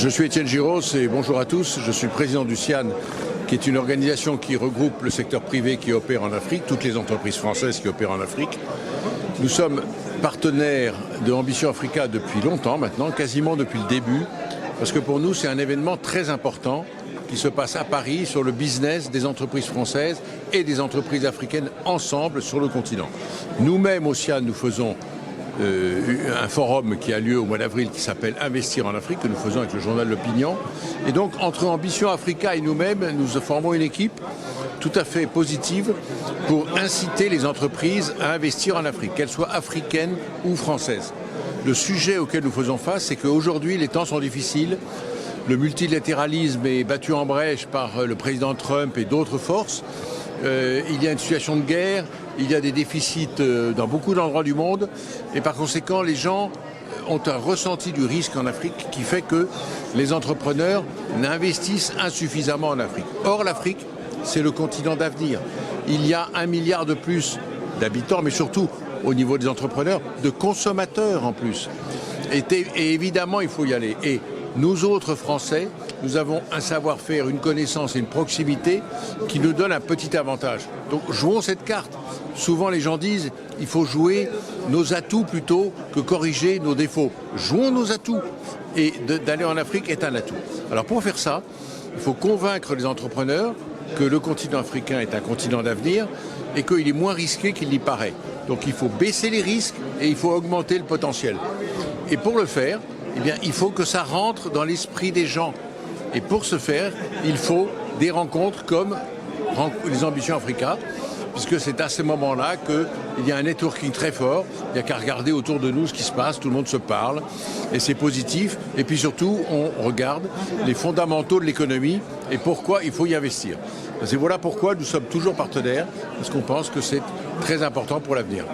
Je suis Étienne Giraud et bonjour à tous. Je suis le président du CIAN, qui est une organisation qui regroupe le secteur privé qui opère en Afrique, toutes les entreprises françaises qui opèrent en Afrique. Nous sommes partenaires de Ambition Africa depuis longtemps maintenant, quasiment depuis le début, parce que pour nous c'est un événement très important qui se passe à Paris sur le business des entreprises françaises et des entreprises africaines ensemble sur le continent. Nous-mêmes au CIAN, nous faisons un forum qui a lieu au mois d'avril qui s'appelle Investir en Afrique, que nous faisons avec le journal L'Opinion. Et donc entre Ambition Africa et nous-mêmes, nous formons une équipe tout à fait positive pour inciter les entreprises à investir en Afrique, qu'elles soient africaines ou françaises. Le sujet auquel nous faisons face, c'est qu'aujourd'hui les temps sont difficiles. Le multilatéralisme est battu en brèche par le président Trump et d'autres forces. Il y a une situation de guerre, il y a des déficits dans beaucoup d'endroits du monde et par conséquent les gens ont un ressenti du risque en Afrique qui fait que les entrepreneurs n'investissent insuffisamment en Afrique. Or l'Afrique, c'est le continent d'avenir. Il y a 1 milliard de plus d'habitants, mais surtout au niveau des entrepreneurs, de consommateurs en plus. Et évidemment, il faut y aller. Et nous autres Français, nous avons un savoir-faire, une connaissance et une proximité qui nous donnent un petit avantage. Donc jouons cette carte. Souvent les gens disent il faut jouer nos atouts plutôt que corriger nos défauts. Jouons nos atouts. Et d'aller en Afrique est un atout. Alors pour faire ça, il faut convaincre les entrepreneurs que le continent africain est un continent d'avenir et qu'il est moins risqué qu'il n'y paraît. Donc il faut baisser les risques et il faut augmenter le potentiel. Et pour le faire, eh bien, il faut que ça rentre dans l'esprit des gens. Et pour ce faire, il faut des rencontres comme les Ambitions Africa, puisque c'est à ce moment-là qu'il y a un networking très fort. Il n'y a qu'à regarder autour de nous ce qui se passe, tout le monde se parle, et c'est positif. Et puis surtout, on regarde les fondamentaux de l'économie et pourquoi il faut y investir. Et voilà pourquoi nous sommes toujours partenaires, parce qu'on pense que c'est très important pour l'avenir.